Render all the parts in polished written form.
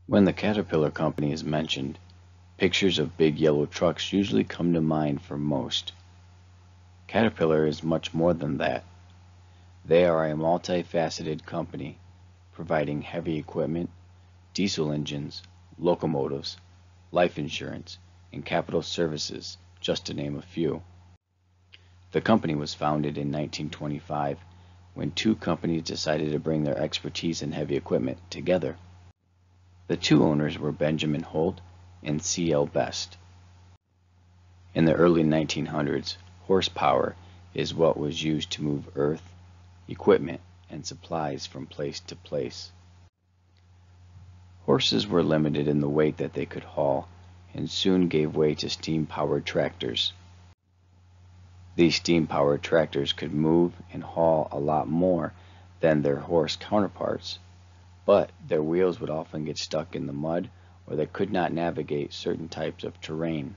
When the Caterpillar Company is mentioned, pictures of big yellow trucks usually come to mind for most. Caterpillar is much more than that. They are a multifaceted company providing heavy equipment, diesel engines, locomotives, life insurance, and capital services, just to name a few. The company was founded in 1925 when two companies decided to bring their expertise in heavy equipment together. The two owners were Benjamin Holt and C. L. Best. In the early 1900s, horsepower is what was used to move earth, equipment, and supplies from place to place. Horses were limited in the weight that they could haul and soon gave way to steam-powered tractors. These steam-powered tractors could move and haul a lot more than their horse counterparts, but their wheels would often get stuck in the mud or they could not navigate certain types of terrain.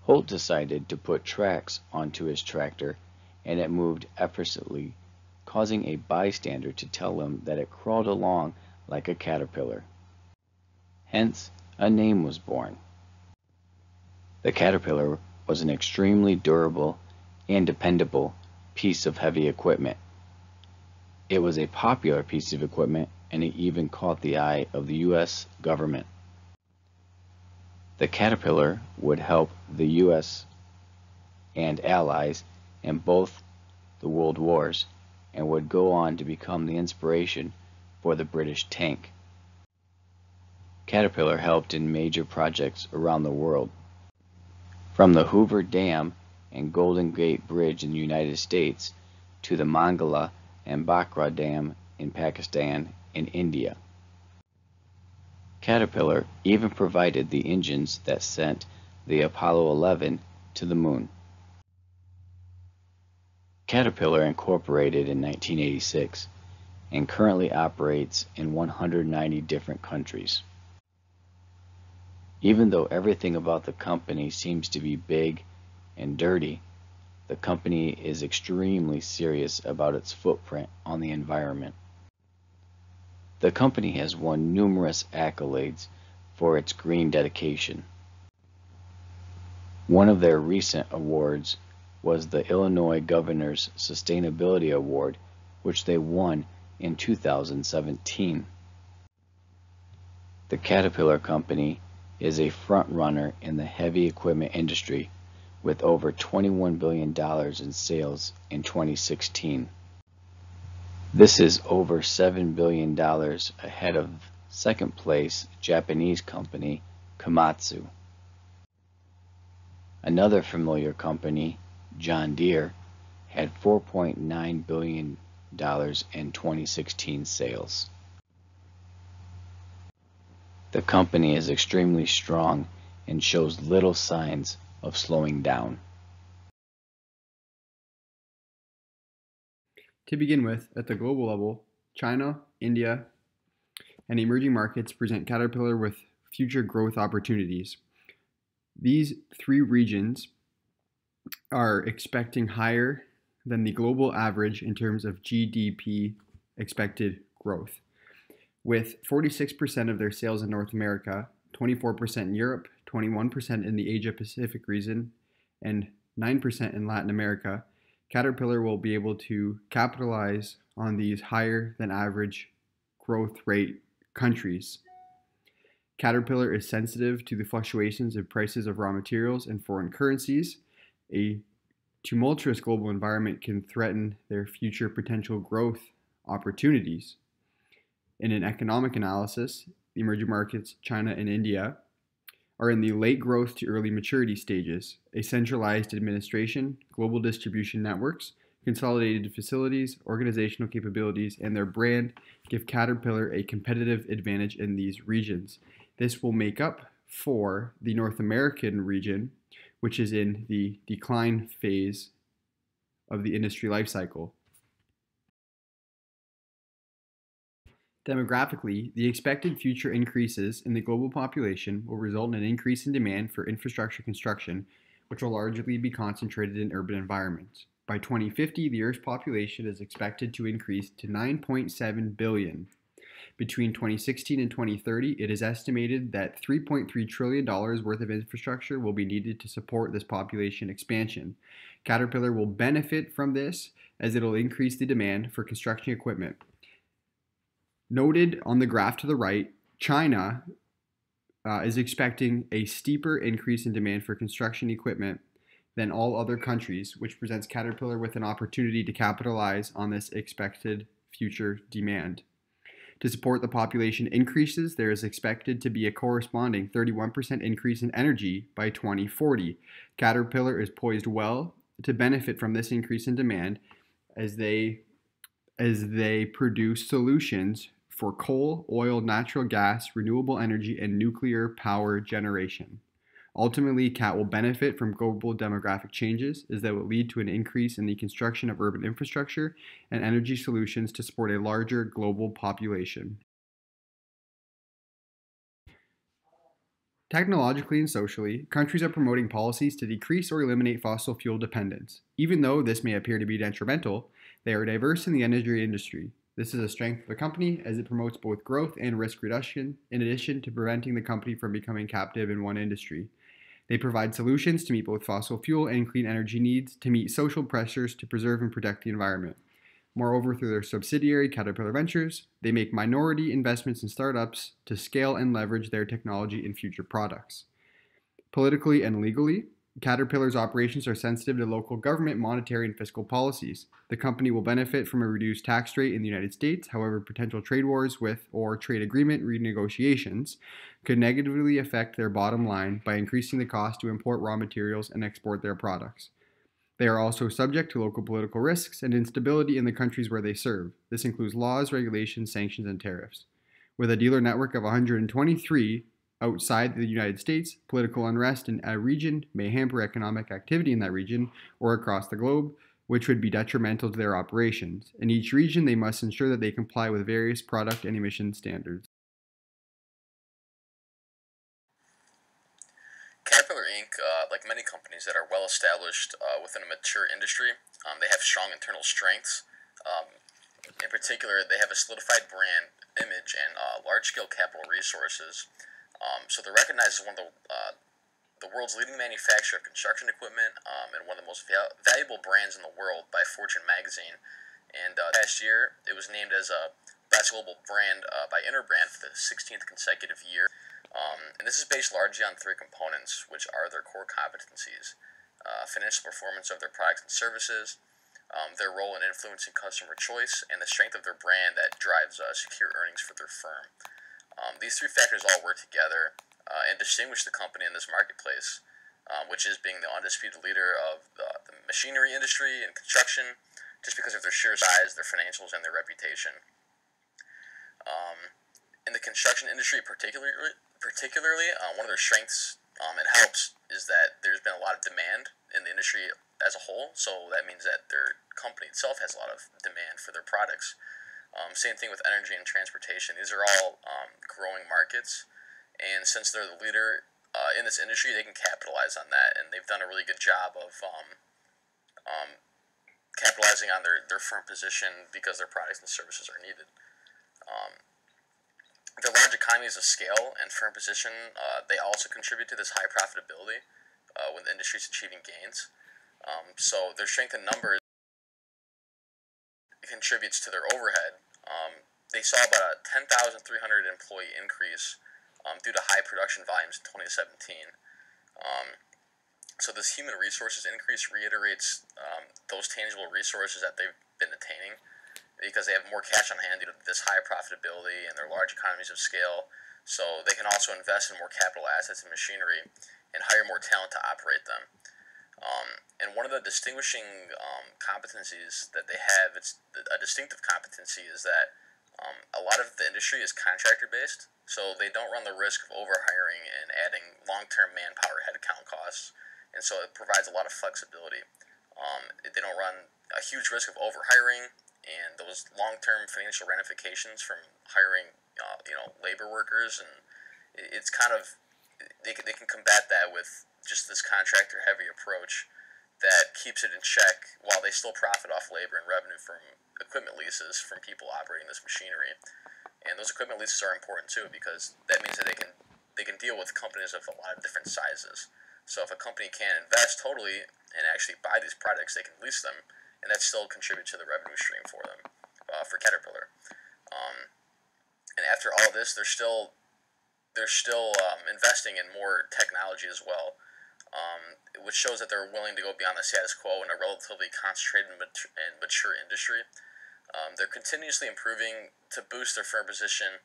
Holt decided to put tracks onto his tractor and it moved effortlessly, causing a bystander to tell him that it crawled along like a caterpillar. Hence, a name was born. The Caterpillar was an extremely durable and dependable piece of heavy equipment. It was a popular piece of equipment and it even caught the eye of the U.S. government. The Caterpillar would help the U.S. and Allies in both the World Wars and would go on to become the inspiration for the British tank. Caterpillar helped in major projects around the world, from the Hoover Dam and Golden Gate Bridge in the United States to the Mangala and Bhakra Dam in Pakistan and India. Caterpillar even provided the engines that sent the Apollo 11 to the moon. Caterpillar incorporated in 1986 and currently operates in 190 different countries. Even though everything about the company seems to be big and dirty, the company is extremely serious about its footprint on the environment. The company has won numerous accolades for its green dedication. One of their recent awards was the Illinois Governor's Sustainability Award, which they won in 2017. The Caterpillar Company is a front-runner in the heavy equipment industry with over $21 billion in sales in 2016. This is over $7 billion ahead of second place Japanese company Komatsu. Another familiar company, John Deere, had $4.9 billion in 2016 sales. The company is extremely strong and shows little signs of slowing down. To begin with, at the global level, China, India, and emerging markets present Caterpillar with future growth opportunities. These three regions are expecting higher than the global average in terms of GDP expected growth, with 46% of their sales in North America, 24% in Europe, 21% in the Asia Pacific region, and 9% in Latin America. Caterpillar will be able to capitalize on these higher than average growth rate countries. Caterpillar is sensitive to the fluctuations in prices of raw materials and foreign currencies. A tumultuous global environment can threaten their future potential growth opportunities. In an economic analysis, the emerging markets, China and India, are in the late growth to early maturity stages. A centralized administration, global distribution networks, consolidated facilities, organizational capabilities, and their brand give Caterpillar a competitive advantage in these regions. This will make up for the North American region, which is in the decline phase of the industry life cycle. Demographically, the expected future increases in the global population will result in an increase in demand for infrastructure construction, which will largely be concentrated in urban environments. By 2050, the Earth's population is expected to increase to 9.7 billion. Between 2016 and 2030, it is estimated that $3.3 trillion worth of infrastructure will be needed to support this population expansion. Caterpillar will benefit from this as it'll increase the demand for construction equipment. Noted on the graph to the right, China is expecting a steeper increase in demand for construction equipment than all other countries, which presents Caterpillar with an opportunity to capitalize on this expected future demand. To support the population increases, there is expected to be a corresponding 31% increase in energy by 2040. Caterpillar is poised well to benefit from this increase in demand as they produce solutions for coal, oil, natural gas, renewable energy, and nuclear power generation. Ultimately, CAT will benefit from global demographic changes as that will lead to an increase in the construction of urban infrastructure and energy solutions to support a larger global population. Technologically and socially, countries are promoting policies to decrease or eliminate fossil fuel dependence. Even though this may appear to be detrimental, they are diverse in the energy industry. This is a strength of the company as it promotes both growth and risk reduction, in addition to preventing the company from becoming captive in one industry. They provide solutions to meet both fossil fuel and clean energy needs, to meet social pressures to preserve and protect the environment. Moreover, through their subsidiary, Caterpillar Ventures, they make minority investments in startups to scale and leverage their technology in future products. Politically and legally, Caterpillar's operations are sensitive to local government monetary and fiscal policies. The company will benefit from a reduced tax rate in the United States. However, potential trade wars with or trade agreement renegotiations could negatively affect their bottom line by increasing the cost to import raw materials and export their products. They are also subject to local political risks and instability in the countries where they serve. This includes laws, regulations, sanctions, and tariffs. With a dealer network of 123 outside the United States, political unrest in a region may hamper economic activity in that region or across the globe, which would be detrimental to their operations. In each region, they must ensure that they comply with various product and emission standards. Caterpillar Inc., like many companies that are well established within a mature industry, they have strong internal strengths. In particular, they have a solidified brand image and large-scale capital resources. So they're recognized as one of the world's leading manufacturer of construction equipment and one of the most valuable brands in the world by Fortune magazine. And last year, it was named as a best global brand by Interbrand for the 16th consecutive year. And this is based largely on three components, which are their core competencies: financial performance of their products and services, their role in influencing customer choice, and the strength of their brand that drives secure earnings for their firm. These three factors all work together and distinguish the company in this marketplace, which is being the undisputed leader of the machinery industry and construction, just because of their sheer size, their financials, and their reputation. In the construction industry particularly, one of their strengths and helps is that there's been a lot of demand in the industry as a whole, so that means that their company itself has a lot of demand for their products. Same thing with energy and transportation. These are all growing markets, and since they're the leader in this industry, they can capitalize on that, and they've done a really good job of capitalizing on their firm position because their products and services are needed. Their large economies of scale and firm position, they also contribute to this high profitability when the industry is achieving gains. So their strength in numbers contributes to their overhead. They saw about a 10,300 employee increase due to high production volumes in 2017. So this human resources increase reiterates those tangible resources that they've been attaining, because they have more cash on hand due to this high profitability and their large economies of scale. So they can also invest in more capital assets and machinery and hire more talent to operate them. And one of the distinguishing competencies that they have, it's a distinctive competency, is that a lot of the industry is contractor-based, so they don't run the risk of overhiring and adding long-term manpower headcount costs, and so it provides a lot of flexibility. They don't run a huge risk of overhiring, and those long-term financial ramifications from hiring, labor workers, and it's kind of they can combat that with just this contractor-heavy approach that keeps it in check while they still profit off labor and revenue from equipment leases from people operating this machinery. And those equipment leases are important too, because that means that they can deal with companies of a lot of different sizes. So if a company can't invest totally and actually buy these products, they can lease them, and that still contribute to the revenue stream for them, for Caterpillar. And after all this, they're still investing in more technology as well, which shows that they're willing to go beyond the status quo in a relatively concentrated and mature industry. They're continuously improving to boost their firm position.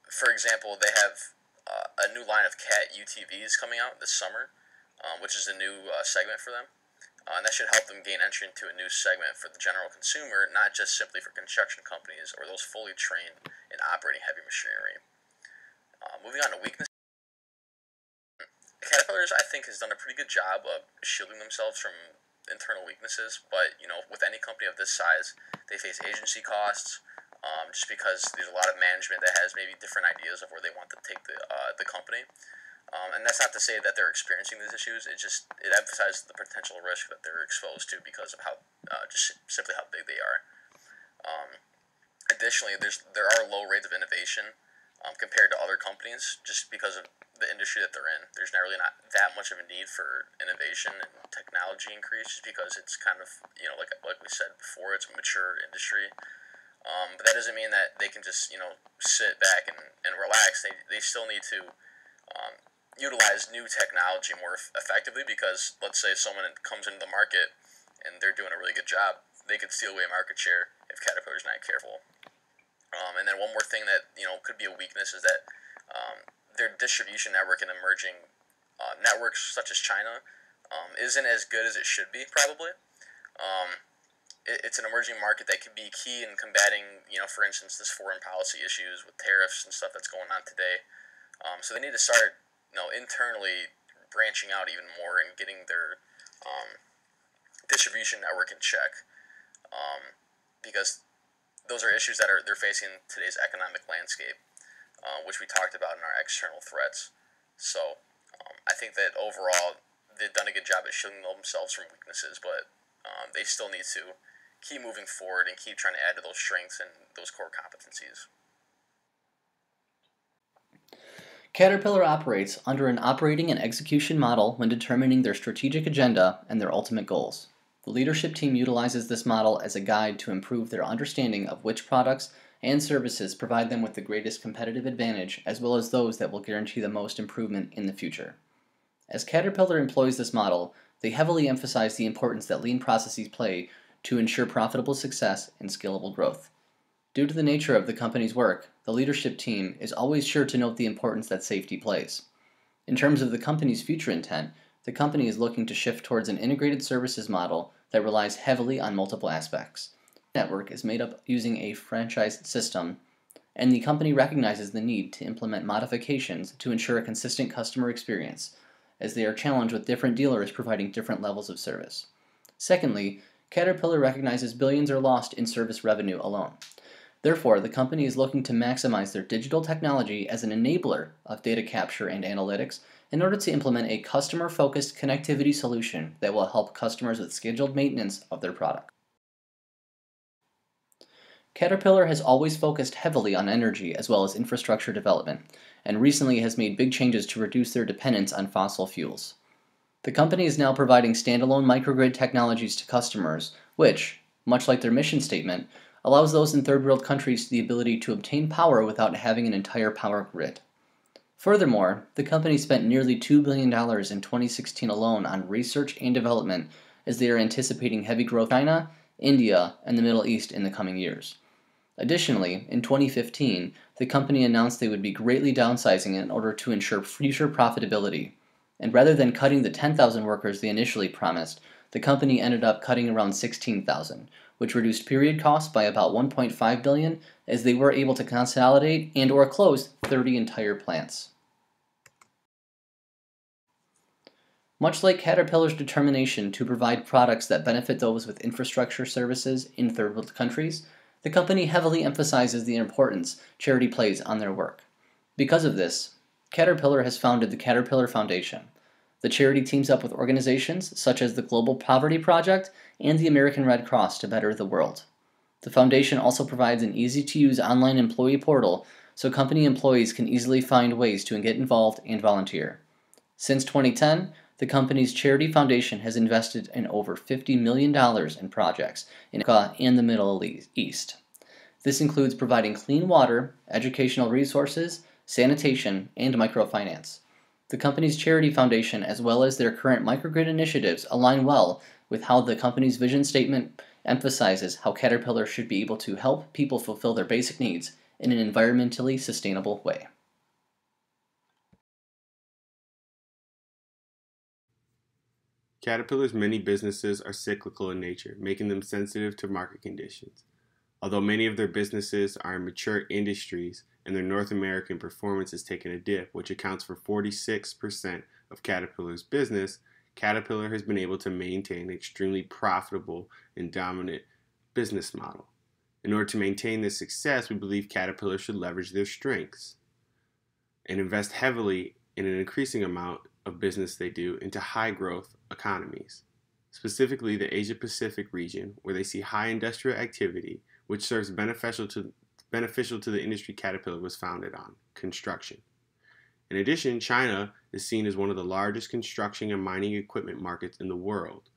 For example, they have a new line of Cat UTVs coming out this summer, which is a new segment for them. And that should help them gain entry into a new segment for the general consumer, not just simply for construction companies or those fully trained in operating heavy machinery. Moving on to weaknesses. Caterpillars, I think, has done a pretty good job of shielding themselves from internal weaknesses, but with any company of this size, they face agency costs, just because there's a lot of management that has maybe different ideas of where they want to take the company. And that's not to say that they're experiencing these issues. It emphasizes the potential risk that they're exposed to because of how just simply how big they are. Additionally, there are low rates of innovation compared to other companies, just because of the industry that they're in. There's not that much of a need for innovation and technology increase, just because it's kind of like we said before, it's a mature industry. But that doesn't mean that they can just sit back and relax. They still need to utilize new technology more effectively, because let's say someone comes into the market and they're doing a really good job, they could steal away market share if Caterpillar's not careful. And then one more thing that could be a weakness is that their distribution network in emerging networks such as China isn't as good as it should be, probably. It's an emerging market that could be key in combating, for instance, this foreign policy issues with tariffs and stuff that's going on today. So they need to start, internally branching out even more and getting their distribution network in check, because those are issues that they're facing in today's economic landscape, which we talked about in our external threats. So I think that overall they've done a good job at shielding themselves from weaknesses, but they still need to keep moving forward and keep trying to add to those strengths and those core competencies. Caterpillar operates under an operating and execution model when determining their strategic agenda and their ultimate goals. The leadership team utilizes this model as a guide to improve their understanding of which products and services provide them with the greatest competitive advantage, as well as those that will guarantee the most improvement in the future. As Caterpillar employs this model, they heavily emphasize the importance that lean processes play to ensure profitable success and scalable growth. Due to the nature of the company's work, the leadership team is always sure to note the importance that safety plays. In terms of the company's future intent, the company is looking to shift towards an integrated services model that relies heavily on multiple aspects. The network is made up using a franchised system, and the company recognizes the need to implement modifications to ensure a consistent customer experience, as they are challenged with different dealers providing different levels of service. Secondly, Caterpillar recognizes billions are lost in service revenue alone. Therefore, the company is looking to maximize their digital technology as an enabler of data capture and analytics in order to implement a customer-focused connectivity solution that will help customers with scheduled maintenance of their product. Caterpillar has always focused heavily on energy as well as infrastructure development, and recently has made big changes to reduce their dependence on fossil fuels. The company is now providing standalone microgrid technologies to customers, which, much like their mission statement, allows those in third world countries the ability to obtain power without having an entire power grid. Furthermore, the company spent nearly $2 billion in 2016 alone on research and development, as they are anticipating heavy growth in China, India, and the Middle East in the coming years. Additionally, in 2015, the company announced they would be greatly downsizing in order to ensure future profitability. And rather than cutting the 10,000 workers they initially promised, the company ended up cutting around 16,000, which reduced period costs by about $1.5 billion, as they were able to consolidate and or close 30 entire plants. Much like Caterpillar's determination to provide products that benefit those with infrastructure services in third world countries, the company heavily emphasizes the importance charity plays on their work. Because of this, Caterpillar has founded the Caterpillar Foundation. The charity teams up with organizations such as the Global Poverty Project and the American Red Cross to better the world. The foundation also provides an easy-to-use online employee portal so company employees can easily find ways to get involved and volunteer. Since 2010, the company's charity foundation has invested in over $50 million in projects in Africa and the Middle East. This includes providing clean water, educational resources, sanitation, and microfinance. The company's charity foundation, as well as their current microgrid initiatives, align well with how the company's vision statement emphasizes how Caterpillar should be able to help people fulfill their basic needs in an environmentally sustainable way. Caterpillar's many businesses are cyclical in nature, making them sensitive to market conditions. Although many of their businesses are in mature industries and their North American performance has taken a dip, which accounts for 46% of Caterpillar's business, Caterpillar has been able to maintain an extremely profitable and dominant business model. In order to maintain this success, we believe Caterpillar should leverage their strengths and invest heavily in an increasing amount of business they do into high growth economies, specifically the Asia Pacific region, where they see high industrial activity, which serves beneficial to the industry Caterpillar was founded on, construction. In addition, China is seen as one of the largest construction and mining equipment markets in the world.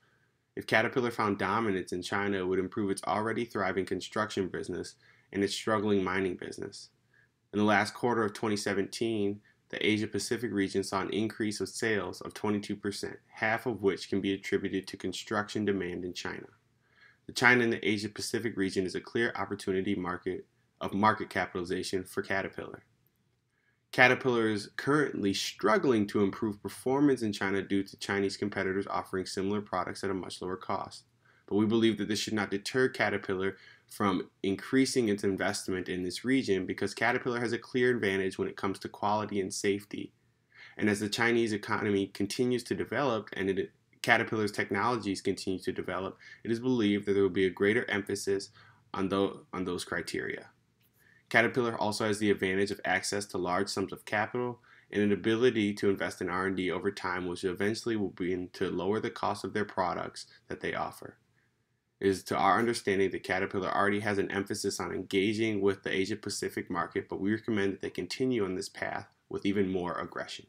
If Caterpillar found dominance in China, it would improve its already thriving construction business and its struggling mining business. In the last quarter of 2017, the Asia Pacific region saw an increase of sales of 22%, half of which can be attributed to construction demand in China. The China and the Asia Pacific region is a clear opportunity market capitalization for Caterpillar. Caterpillar is currently struggling to improve performance in China due to Chinese competitors offering similar products at a much lower cost. But we believe that this should not deter Caterpillar from increasing its investment in this region because Caterpillar has a clear advantage when it comes to quality and safety. And as the Chinese economy continues to develop and Caterpillar's technologies continue to develop, it is believed that there will be a greater emphasis on those criteria. Caterpillar also has the advantage of access to large sums of capital and an ability to invest in R&D over time, which eventually will begin to lower the cost of their products that they offer. It is to our understanding that Caterpillar already has an emphasis on engaging with the Asia Pacific market, but we recommend that they continue on this path with even more aggression.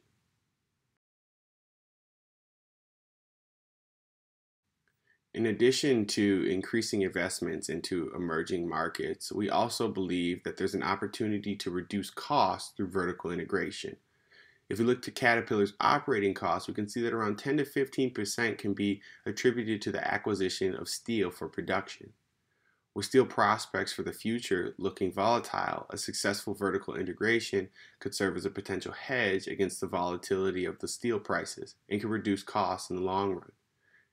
In addition to increasing investments into emerging markets, we also believe that there's an opportunity to reduce costs through vertical integration. If we look to Caterpillar's operating costs, we can see that around 10 to 15% can be attributed to the acquisition of steel for production. With steel prospects for the future looking volatile, a successful vertical integration could serve as a potential hedge against the volatility of the steel prices and could reduce costs in the long run.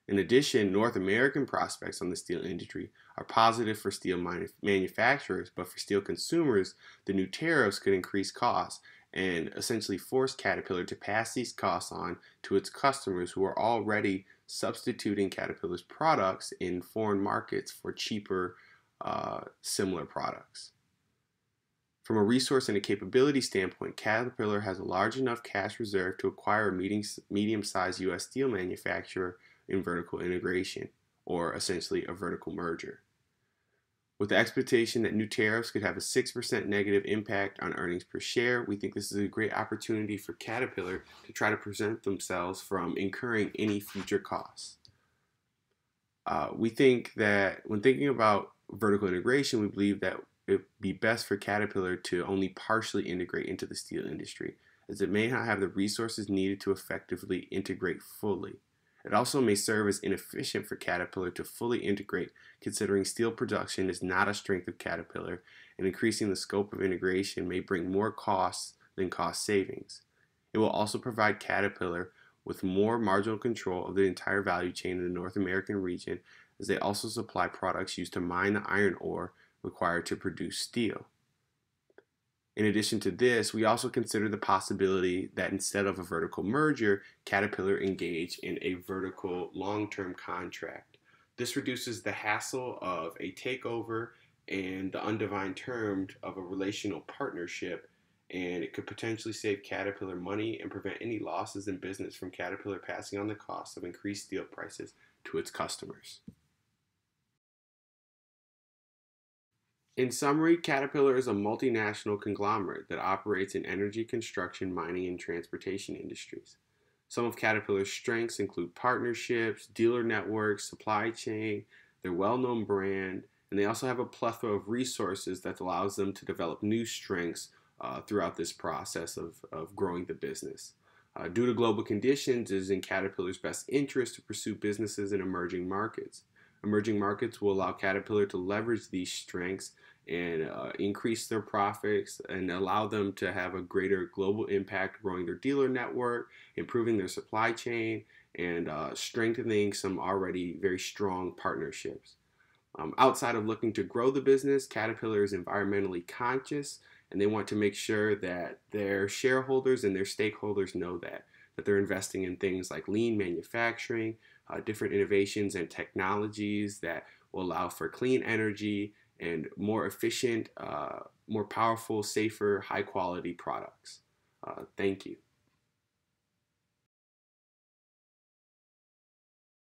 In addition, North American prospects on the steel industry are positive for steel manufacturers, but for steel consumers, the new tariffs could increase costs and essentially force Caterpillar to pass these costs on to its customers who are already substituting Caterpillar's products in foreign markets for cheaper, similar products. From a resource and a capability standpoint, Caterpillar has a large enough cash reserve to acquire a medium-sized U.S. steel manufacturer in vertical integration, or essentially a vertical merger. With the expectation that new tariffs could have a 6% negative impact on earnings per share, we think this is a great opportunity for Caterpillar to try to prevent themselves from incurring any future costs. We think that when thinking about vertical integration, we believe that it would be best for Caterpillar to only partially integrate into the steel industry, as it may not have the resources needed to effectively integrate fully. It also may serve as inefficient for Caterpillar to fully integrate, considering steel production is not a strength of Caterpillar, and increasing the scope of integration may bring more costs than cost savings. It will also provide Caterpillar with more marginal control of the entire value chain in the North American region, as they also supply products used to mine the iron ore required to produce steel. In addition to this, we also consider the possibility that instead of a vertical merger, Caterpillar engage in a vertical long-term contract. This reduces the hassle of a takeover and the undefined terms of a relational partnership, and it could potentially save Caterpillar money and prevent any losses in business from Caterpillar passing on the cost of increased steel prices to its customers. In summary, Caterpillar is a multinational conglomerate that operates in energy, construction, mining, and transportation industries. Some of Caterpillar's strengths include partnerships, dealer networks, supply chain, their well-known brand, and they also have a plethora of resources that allows them to develop new strengths throughout this process of growing the business. Due to global conditions, it is in Caterpillar's best interest to pursue businesses in emerging markets. Emerging markets will allow Caterpillar to leverage these strengths and increase their profits and allow them to have a greater global impact, growing their dealer network, improving their supply chain, and strengthening some already very strong partnerships. Outside of looking to grow the business, Caterpillar is environmentally conscious, and they want to make sure that their shareholders and their stakeholders know that they're investing in things like lean manufacturing, different innovations and technologies that will allow for clean energy and more efficient, more powerful, safer, high quality products. Thank you.